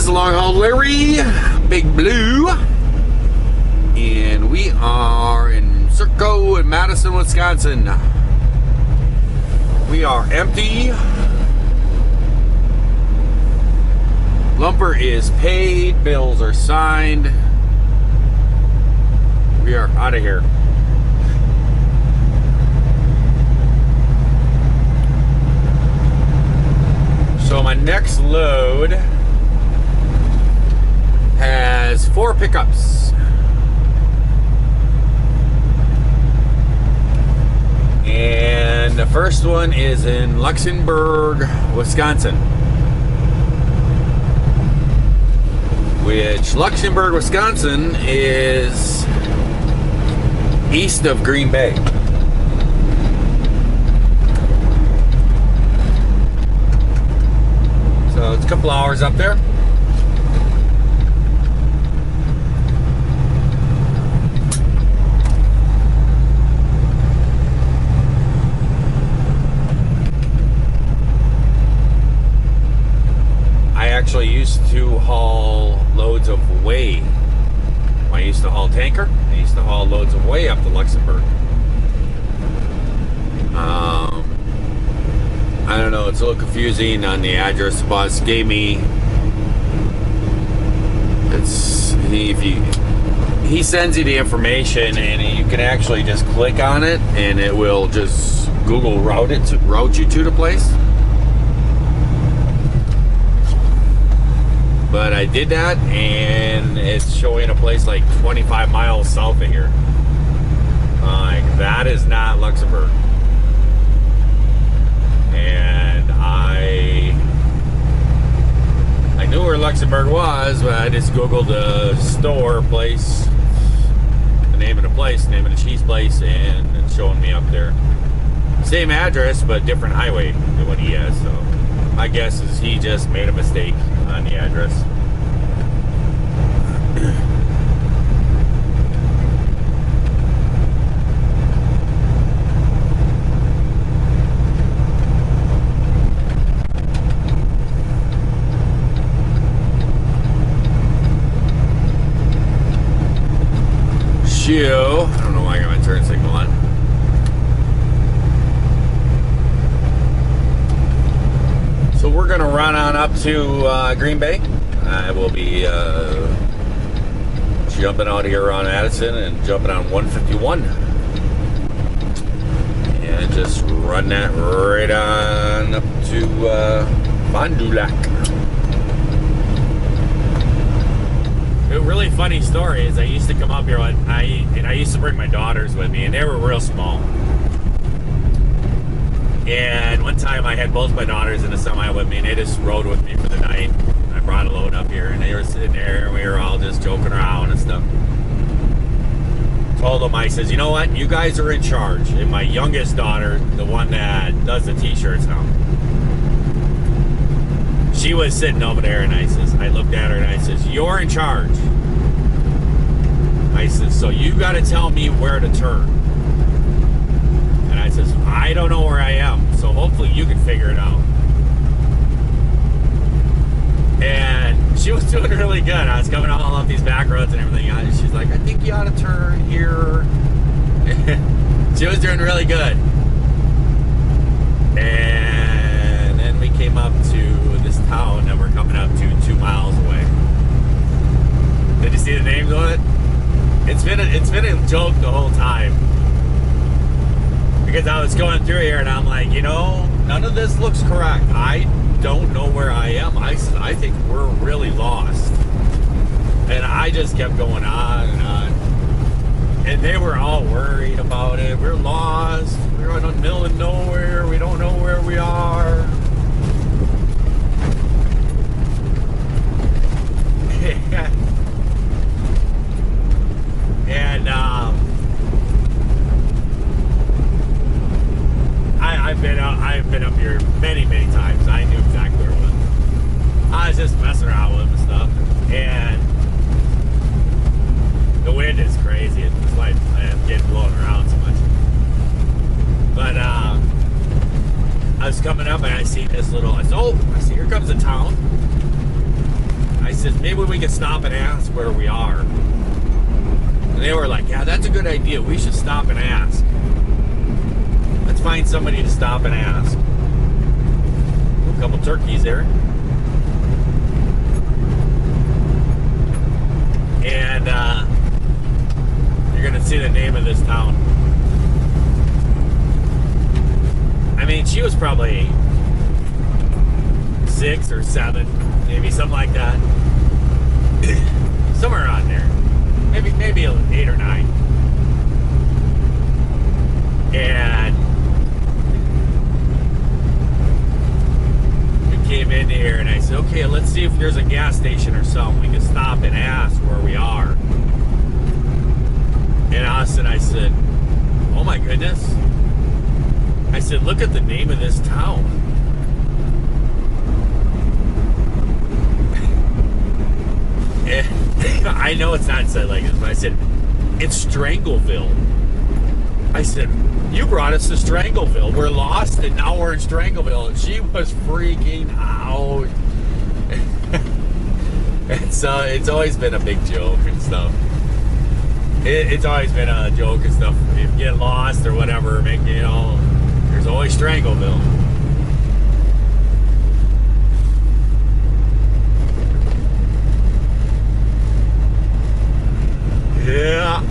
LongHaul Larry, Big Blue, and we are in Circo in Madison, Wisconsin. We are empty. Lumber is paid, bills are signed. We are out of here. So my next load has 4 pickups. And the first one is in Luxembourg, Wisconsin. Which Luxembourg, Wisconsin is east of Green Bay. So it's a couple hours up there. I actually used to haul loads of Whey. When I used to haul tanker, I used to haul loads of Whey up to Luxembourg. I don't know, it's a little confusing on the address the boss gave me. He sends you the information and you can actually just click on it and it will just Google route you to the place. But I did that and it's showing a place like 25 miles south of here. Like, that is not Luxembourg. And I knew where Luxembourg was, but I just Googled the store place, the name of the place, name of the cheese place, and it's showing me up there. Same address, but different highway than what he has. So my guess is he just made a mistake on the address. I don't know why I got my turn signal on. So we're gonna run on up to Green Bay. I will be jumping out here on Madison and jumping on 151 and just run that right on up to Fond du Lac. A really funny story is I used to come up here and I used to bring my daughters with me, and they were real small. And one time I had both my daughters in a semi with me, and they just rode with me for the night. I brought a load up here, and they were sitting there, and we were all just joking around and stuff. Told them, I says, you know what? You guys are in charge. And my youngest daughter, the one that does the t-shirts now, she was sitting over there, and I looked at her and I says, you're in charge. I says, so you got to tell me where to turn. And I says, I don't know where I am, so hopefully you can figure it out. And she was doing really good. I was coming all up these back roads and everything. She's like, I think you ought to turn here. She was doing really good. And then we came up to this town that we're coming up to 2 miles away. Did you see the names of it? It's been a joke the whole time. Because I was going through here and I'm like, you know, none of this looks correct. I don't know where I am. I think we're really lost. And I just kept going on and on. And they were all worried about it. We're lost. We're in the middle of nowhere. We don't know where we are. And I've been up here many times. I knew exactly where it was. I was just messing around with them and stuff, and the wind is crazy. It's like I'm getting blown around so much. But I was coming up and I see this little. I said, "Oh, I see. Here comes a town." I said, maybe we could stop and ask where we are. And they were like, yeah, that's a good idea. We should stop and ask. Let's find somebody to stop and ask. Ooh, a couple turkeys there. And you're going to see the name of this town. I mean, she was probably 6 or 7, maybe something like that. Somewhere around there. Maybe 8 or 9. And we came in here and I said, okay, let's see if there's a gas station or something. We can stop and ask where we are. And Austin, I said, oh my goodness. I said, look at the name of this town. I know it's not said like this, but I said, it's Strangleville. I said, you brought us to Strangleville. We're lost and now we're in Strangleville. And she was freaking out. And so it's always been a big joke and stuff. It's always been a joke and stuff. If you get lost or whatever, there's always Strangleville. Yeah.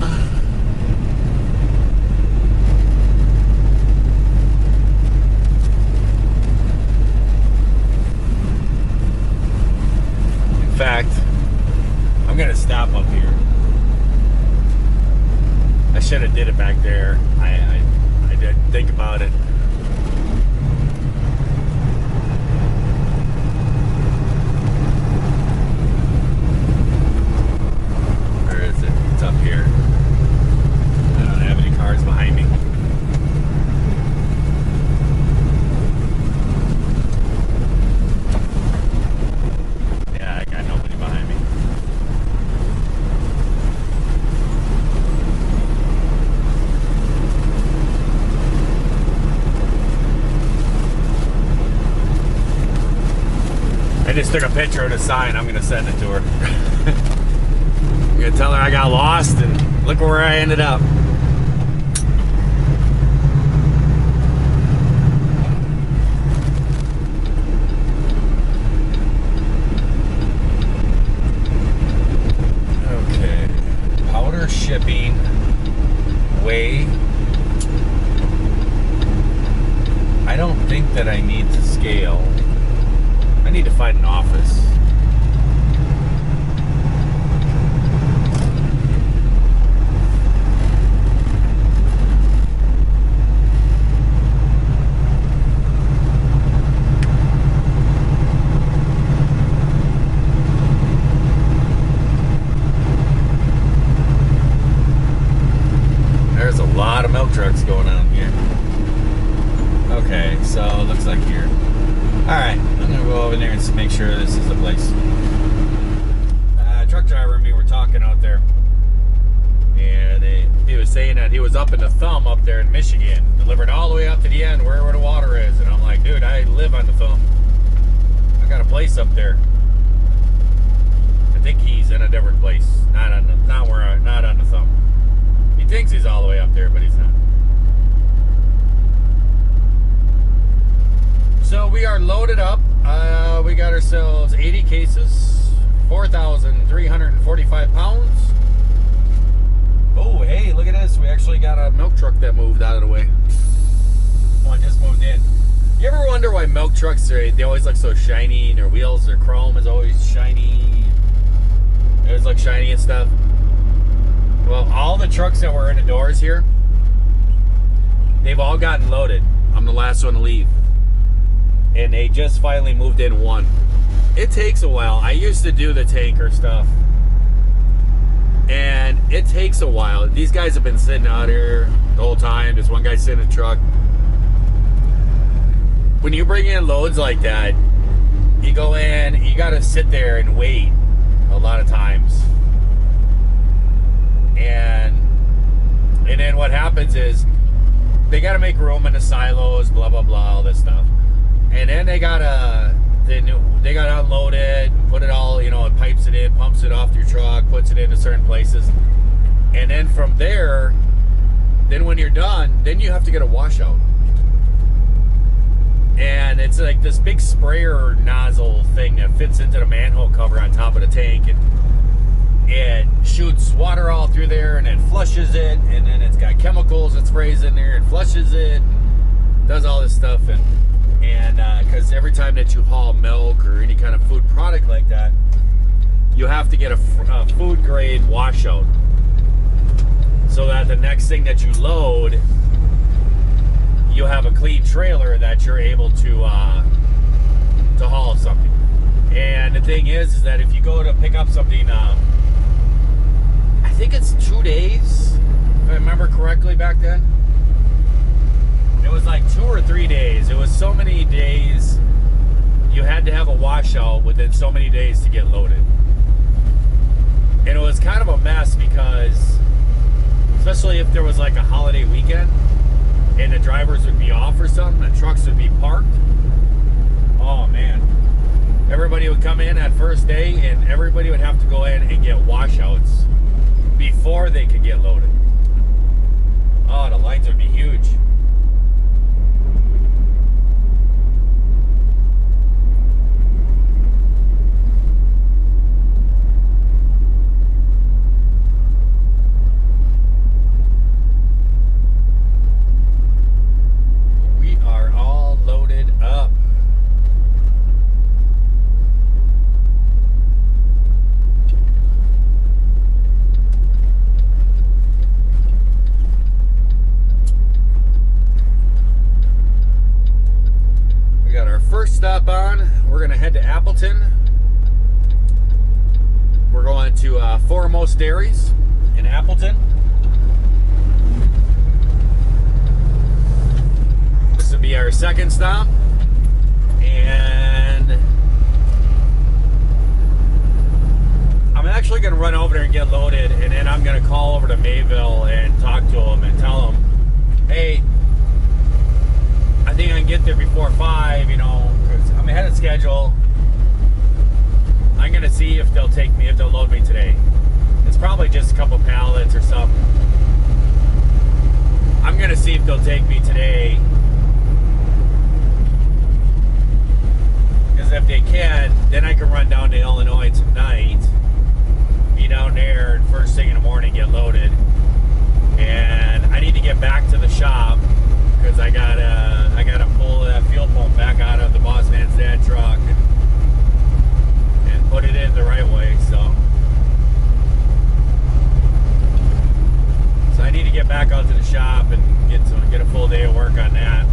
In fact, I'm gonna stop up here. I should have did it back there. I didn't think about it. Where is it? It's up here. I don't have any cars behind me. Yeah, I got nobody behind me. I just took a picture of the sign. I'm gonna send it to her. I'm gonna tell her I got lost and look where I ended up. Okay. Powder shipping. Whey. I don't think that I need to scale. I need to find an office. There's a lot of milk trucks going on here. Okay, so it looks like here. Alright, I'm going to go over there and make sure this is the place. Truck driver and me were talking out there. And he was saying that he was up in the Thumb up there in Michigan. Delivered all the way up to the end where the water is. And I'm like, dude, I live on the Thumb. I got a place up there. I think he's in a different place. Not on the Thumb. He thinks he's all the way up there, but he's not. So we are loaded up. We got ourselves 80 cases, 4,345 pounds. Oh, hey, look at this. We actually got a milk truck that moved out of the way. One just moved in. You ever wonder why milk trucks, they always look so shiny? Their wheels, their chrome is always shiny. It always looks shiny and stuff. Well, all the trucks that were in the doors here, they've all gotten loaded. I'm the last one to leave. And they just finally moved in one. It takes a while. I used to do the tanker stuff. And it takes a while. These guys have been sitting out here the whole time. There's one guy sitting in a truck. When you bring in loads like that, you go in, you got to sit there and wait a lot of times. And then what happens is they got to make room in the silos, blah, blah, blah, all this stuff. And then they gotta then they got unloaded, put it all, it pipes it in, pumps it off your truck, puts it into certain places. And then from there, then when you're done, then you have to get a washout. And it's like this big sprayer nozzle thing that fits into the manhole cover on top of the tank, and it shoots water all through there, and it flushes it, and then it's got chemicals it sprays in there and flushes it, and does all this stuff. And because every time that you haul milk or any kind of food product like that, you have to get a food grade washout, so that the next thing that you load, you have a clean trailer that you're able to haul something. And the thing is that if you go to pick up something, I think it's 2 days, if I remember correctly back then. It was like 2 or 3 days. It was so many days. You had to have a washout within so many days to get loaded. And it was kind of a mess because, especially if there was like a holiday weekend and the drivers would be off or something, the trucks would be parked. Oh man. Everybody would come in that first day, and everybody would have to go in and get washouts before they could get loaded. Oh, the lines would be huge. Stop on. We're gonna head to Appleton. We're going to Foremost Dairies in Appleton. This will be our second stop, and I'm actually gonna run over there and get loaded, and then I'm gonna call over to Mayville and talk to them and tell them, hey, I think I can get there before 5, because I'm ahead of schedule. I'm going to see if they'll take me, if they'll load me today. It's probably just a couple pallets or something. I'm going to see if they'll take me today. Because if they can, then I can run down to Illinois tonight, be down there, and first thing in the morning get loaded. And I need to get back to the shop, because I gotta pull that fuel pump back out of the Boss Man's Dad truck and put it in the right way. So I need to get back out to the shop and get a full day of work on that.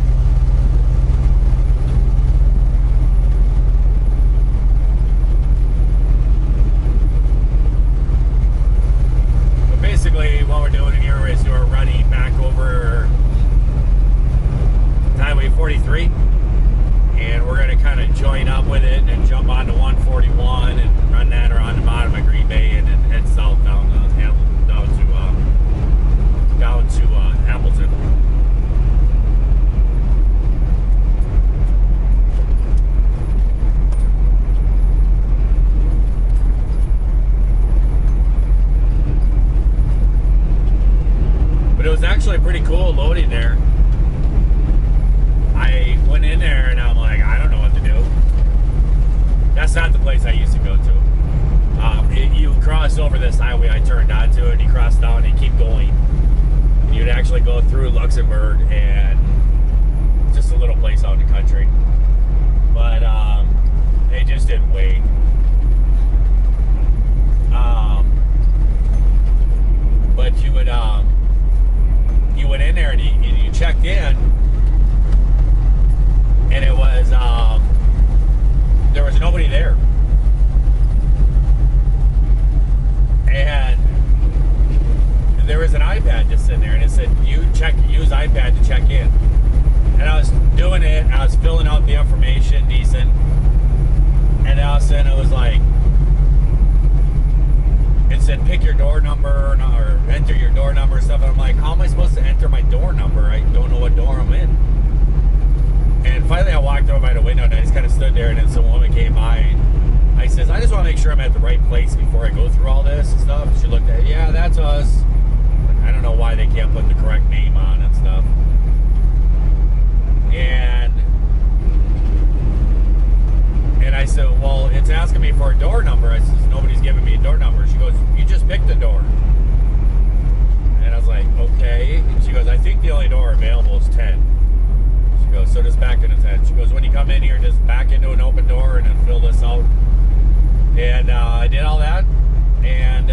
But basically, what we're doing here is we're running back over Highway 43, and we're going to kind of join up with it and jump onto 141 and run that around the bottom of Green Bay and then head south down to Appleton. But it was actually pretty cool loading there. I went in there and I'm like, I don't know what to do. That's not the place I used to go to. You cross over this highway I turned onto, and you cross down and you keep going. And you'd actually go through Luxembourg, and just a little place out in the country. But they just didn't wait. But you went in there and you checked in, and it was there was nobody there, and there was an iPad just sitting there, and it said use iPad to check in. And I was doing it, I was filling out the information decent, and all of a sudden it was like, it said pick your door number or enter your door number and stuff, and I'm like, how am I supposed to enter my door number? I don't know what door I'm in. And finally I walked over by the window and I just kind of stood there, and then some woman came by, and I says, I just want to make sure I'm at the right place before I go through all this and stuff. She looked at it, yeah, that's us. I don't know why they can't put the correct name on and stuff. And I said, well, it's asking me for a door number. I said, nobody's giving me a door number. She goes, you just picked a door. And I was like, okay. And she goes, I think the only door available is 10. She goes, so just back into 10. She goes, when you come in here, just back into an open door and then fill this out. And I did all that. And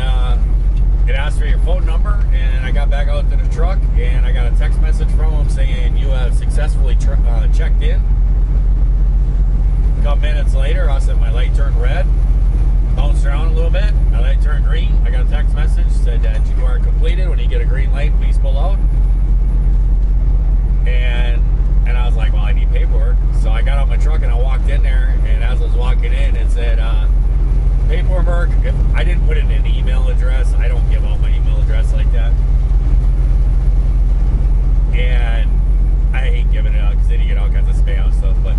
it asked for your phone number. And I got back out to the truck. And I got a text message from them saying, you have successfully checked in. A couple minutes later, I said my light turned red. Bounced around a little bit. My light turned green. I got a text message said that you are completed. When you get a green light, please pull out. And I was like, well, I need paperwork. So I got out my truck and I walked in there. And as I was walking in, it said paperwork. If I didn't put in an email address, I don't give out my email address like that. And I hate giving it out because then you get all kinds of spam stuff. But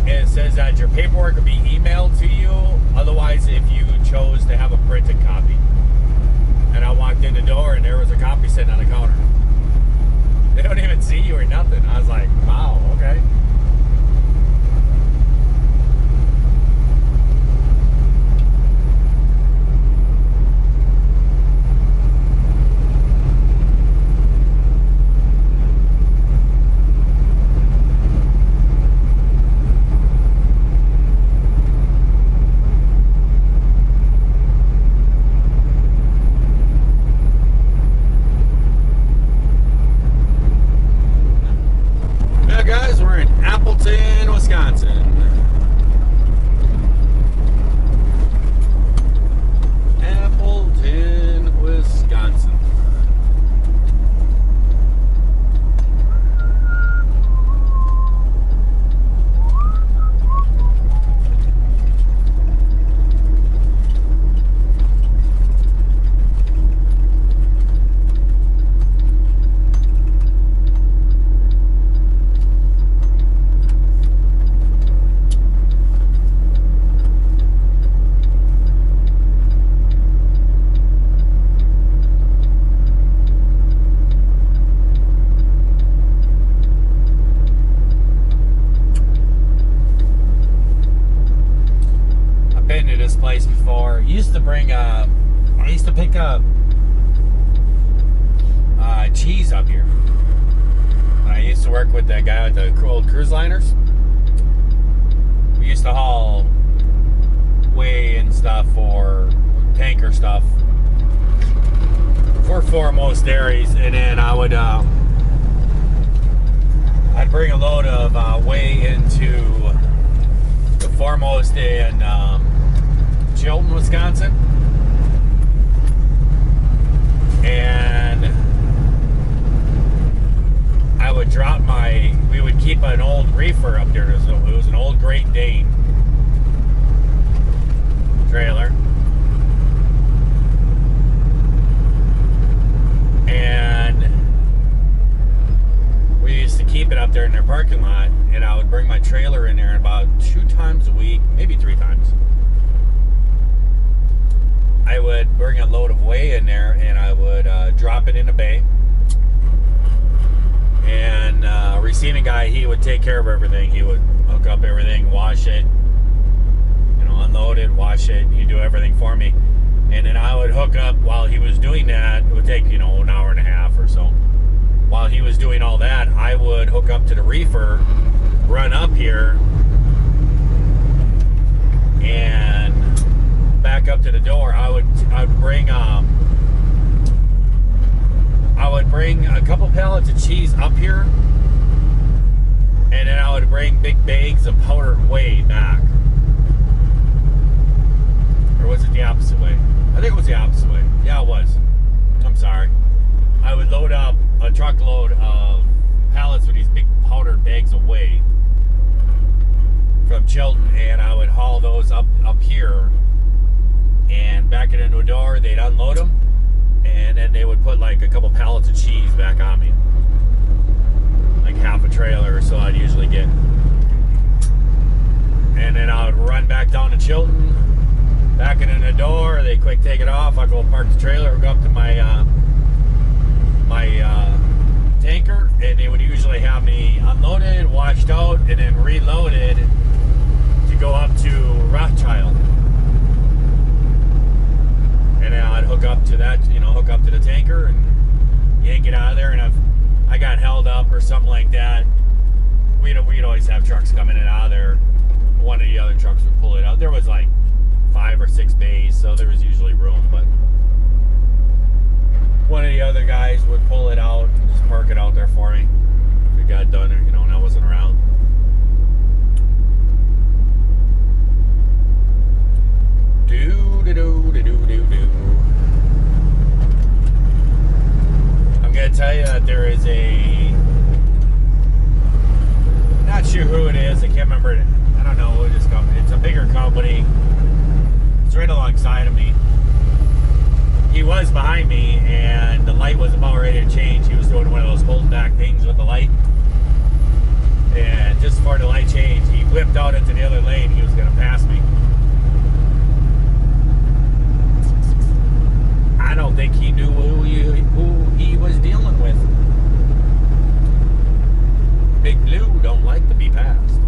it says that your paperwork will be emailed to you. Otherwise, if you chose to have a printed copy. And I walked in the door and there was a copy sitting on the counter. They don't even see you or nothing. I was like, wow, okay. Guys, we're in Appleton, Wisconsin. Appleton, Wisconsin. This place before. I used to pick up cheese up here. I used to work with that guy with the old cruise liners. We used to haul Whey and stuff for tanker stuff for foremost dairies, and then I would I'd bring a load of Whey into the foremost in Chilton, Wisconsin, and I would we would keep an old reefer up there. It was an old Great Dane trailer, and we used to keep it up there in their parking lot, and I would bring my trailer in there about 2 times a week, maybe 3 times. I would bring a load of Whey in there, and I would drop it in a bay. And receiving guy, he would take care of everything. He would hook up everything, wash it, unload it, wash it. He'd do everything for me. And then I would hook up while he was doing that. It would take, an hour and a half or so. While he was doing all that, I would hook up to the reefer, run up here, and back up to the door. I would bring a couple pallets of cheese up here, and then I would bring big bags of powdered Whey back. Or was it the opposite way? I think it was the opposite way. Yeah, it was. I'm sorry. I would load up a truckload of pallets with these big powdered bags of Whey from Chilton, and I would haul those up here and back it into a door. They'd unload them, and then they would put like a couple pallets of cheese back on me, like half a trailer to Chilton, backing in the door. They quick take it off. I go park the trailer, go up to my tanker, and they would usually have me unloaded, washed out, and then reloaded to go up to Rothschild. And then I'd hook up to that, hook up to the tanker and yank it out of there. And if I got held up or something like that, we'd always have trucks coming in and out of there. One of the other trucks would pull it out. There was like 5 or 6 bays, so there was usually room, but one of the other guys would pull it out and just park it out there for me if it got done, and I wasn't around. I'm gonna tell you that there is not sure who it is, I can't remember it. I don't know who this company. It's a bigger company. It's right alongside of me. He was behind me, and the light was about ready to change. He was doing one of those hold back things with the light. And just before the light changed, he whipped out into the other lane. He was going to pass me. I don't think he knew who he was dealing with. Big Blue don't like to be passed.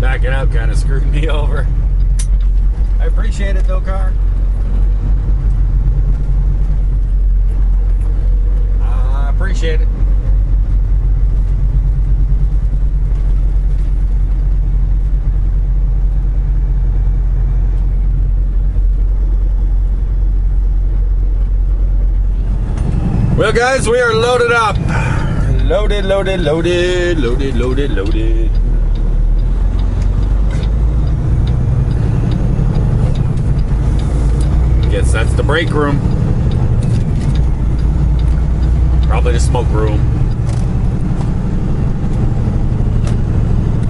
Backing up kind of screwed me over. I appreciate it though, car. I appreciate it. Well, guys, we are loaded up. Loaded. Guess that's the break room. Probably the smoke room.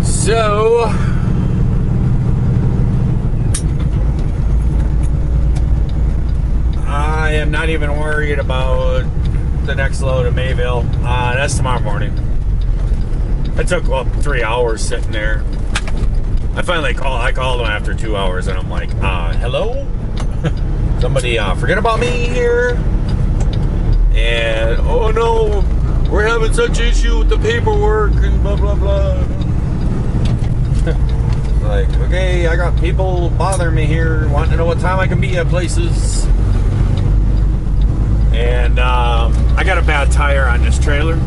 So I am not even worried about the next load of Mayville. That's tomorrow morning. I took 3 hours sitting there. I called them after 2 hours, and I'm like, hello? Somebody forget about me here? And, oh no, we're having such issue with the paperwork and blah, blah, blah. Like, okay, I got people bothering me here, wanting to know what time I can be at places. And I got a bad tire on this trailer.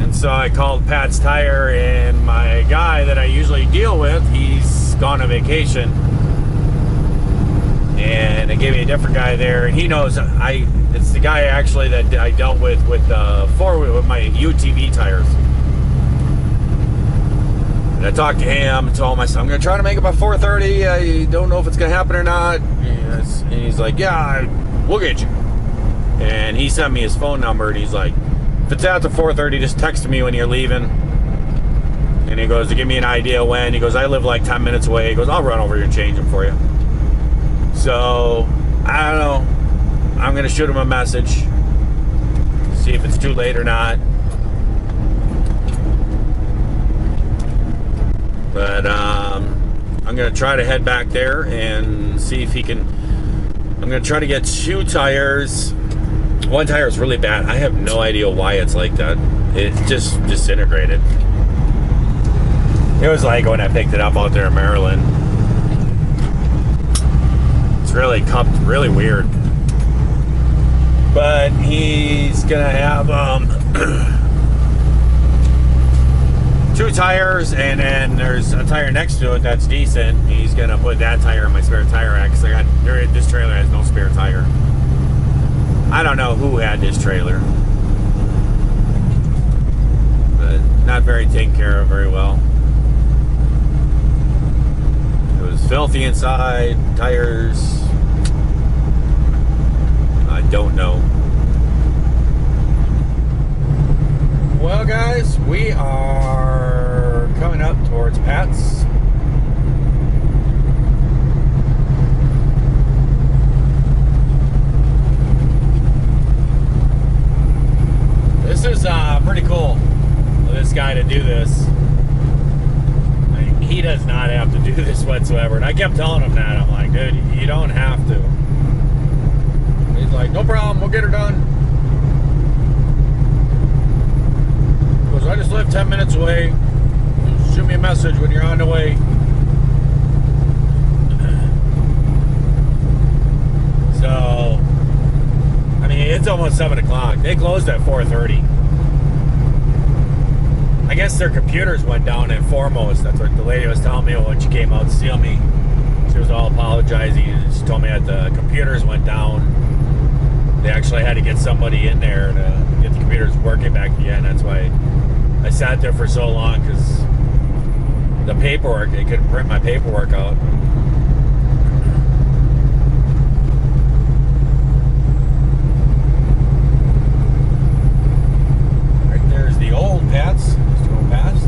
And so I called Pat's Tire, and my guy that I usually deal with, he's gone on vacation. And they gave me a different guy there, and he knows it's the guy actually that I dealt with my UTV tires. And I talked to him and told him, I'm going to try to make it by 4:30. I don't know if it's going to happen or not. And he's like, yeah, we'll get you. And he sent me his phone number, and he's like, if it's after 4:30, just text me when you're leaving. And he goes, to give me an idea when. He goes, I live like 10 minutes away. He goes, I'll run over here and change them for you. So, I don't know. I'm going to shoot him a message. See if it's too late or not. But I'm going to try to head back there and see if he can. I'm going to try to get 2 tires. One tire is really bad. I have no idea why it's like that. It just disintegrated. It was like when I picked it up out there in Maryland. It's really cupped, really weird. But he's going to have 2 tires, and then there's a tire next to it that's decent. He's gonna put that tire in my spare tire rack because this trailer has no spare tire. I don't know who had this trailer, but not very taken care of very well. It was filthy inside, tires. I don't know. Well, guys, we are coming up towards Pat's. This is pretty cool for this guy to do this. I mean, he does not have to do this whatsoever. And I kept telling him that. I'm like, dude, you don't have to. He's like, no problem, we'll get her done. He goes, I just live 10 minutes away. Just shoot me a message when you're on the way. So, I mean, it's almost 7 o'clock. They closed at 4:30. I guess their computers went down at foremost. That's what the lady was telling me when she came out to see me. She was all apologizing, and she told me that the computers went down. They actually had to get somebody in there to get the computers working back again. That's why I sat there for so long, because the paperwork, they couldn't print my paperwork out. Right there's the old Pats. Let's go past.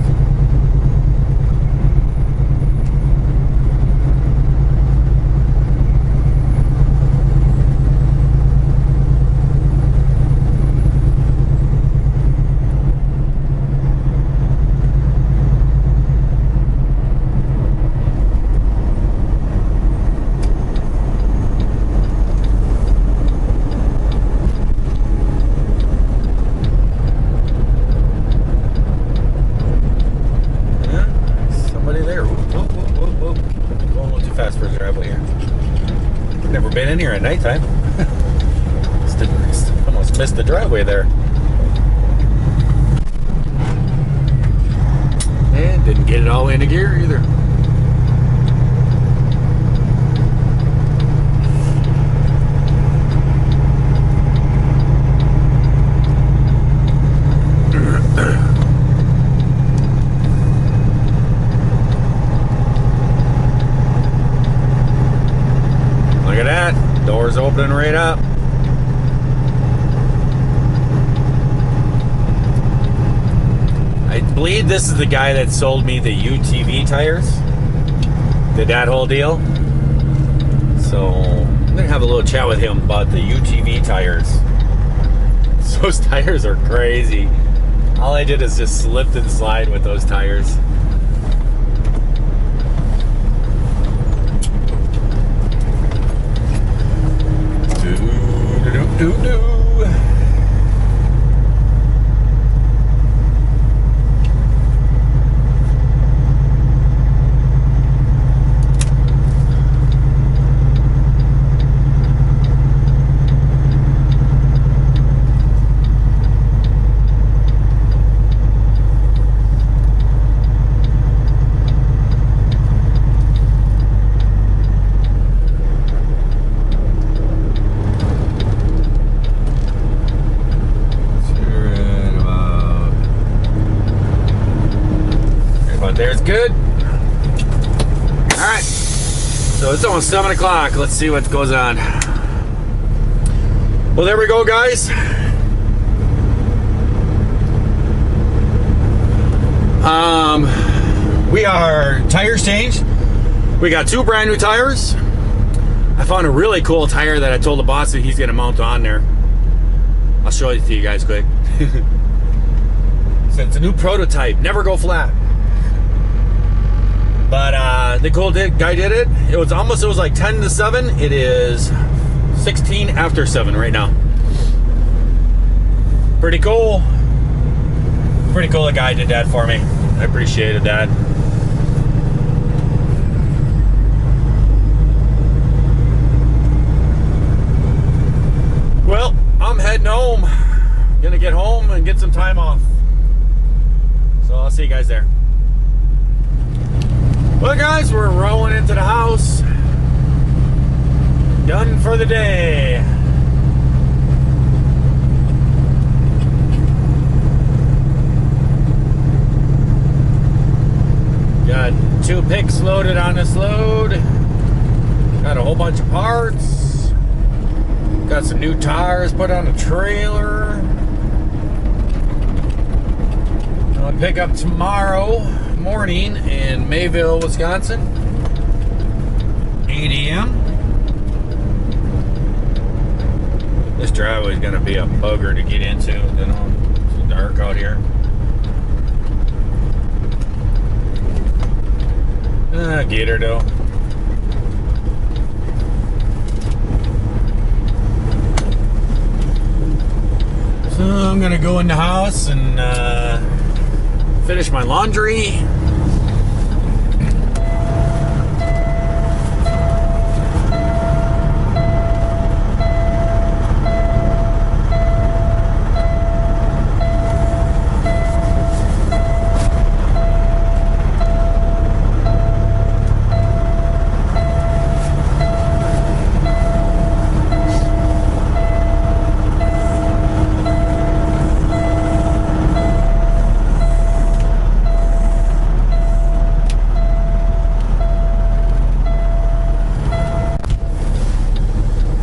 In here at nighttime. Almost missed the driveway there. And didn't get it all into gear either. Look at that. Doors opening right up. I believe this is the guy that sold me the UTV tires. Did that whole deal. So I'm gonna have a little chat with him about the UTV tires. Those tires are crazy. All I did is just slipped and slide with those tires. There's good. Alright. So it's almost 7 o'clock. Let's see what goes on. Well, there we go, guys. We are tires changed. We got 2 brand new tires. I found a really cool tire that I told the boss that he's going to mount on there. I'll show it to you guys quick. So it's a new prototype. Never go flat. But the cool guy did it. It was like 10 to 7. It is 16 after 7 right now. Pretty cool. Pretty cool the guy did that for me. I appreciated that. Well, I'm heading home. Gonna get home and get some time off. So I'll see you guys there. Well, guys, we're rolling into the house. Done for the day. Got 2 picks loaded on this load. Got a whole bunch of parts. Got some new tires put on the trailer. I'll pick up tomorrow morning in Mayville, Wisconsin. 8 a.m. This driveway is going to be a bugger to get into. You know, it's dark out here. Get her though. So I'm gonna go in the house and finish my laundry.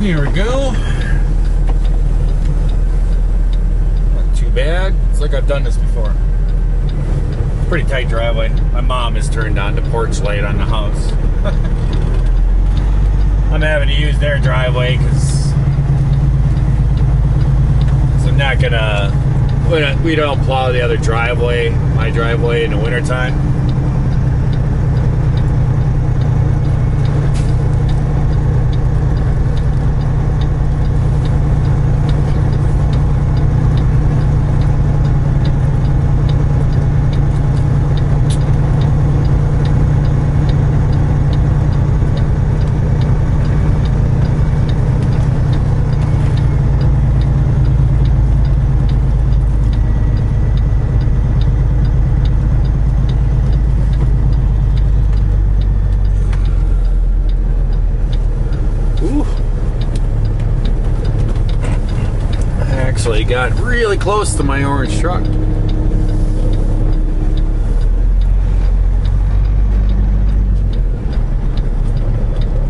Here we go. Not too bad. It's like I've done this before. Pretty tight driveway. My mom has turned on the porch light on the house. I'm having to use their driveway because I'm not gonna. We don't plow the other driveway, my driveway, in the wintertime. Got really close to my orange truck.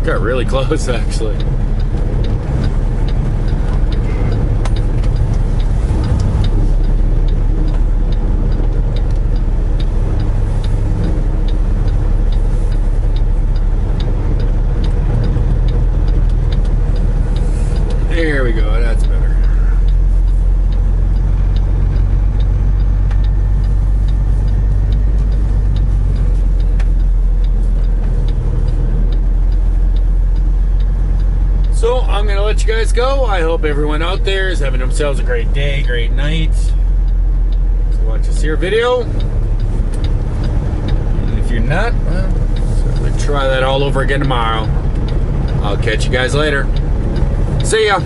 Got really close, actually. There we go, that's better. So I'm going to let you guys go. I hope everyone out there is having themselves a great day, great night. So watch this here video. And if you're not, well, certainly try that all over again tomorrow. I'll catch you guys later. See ya.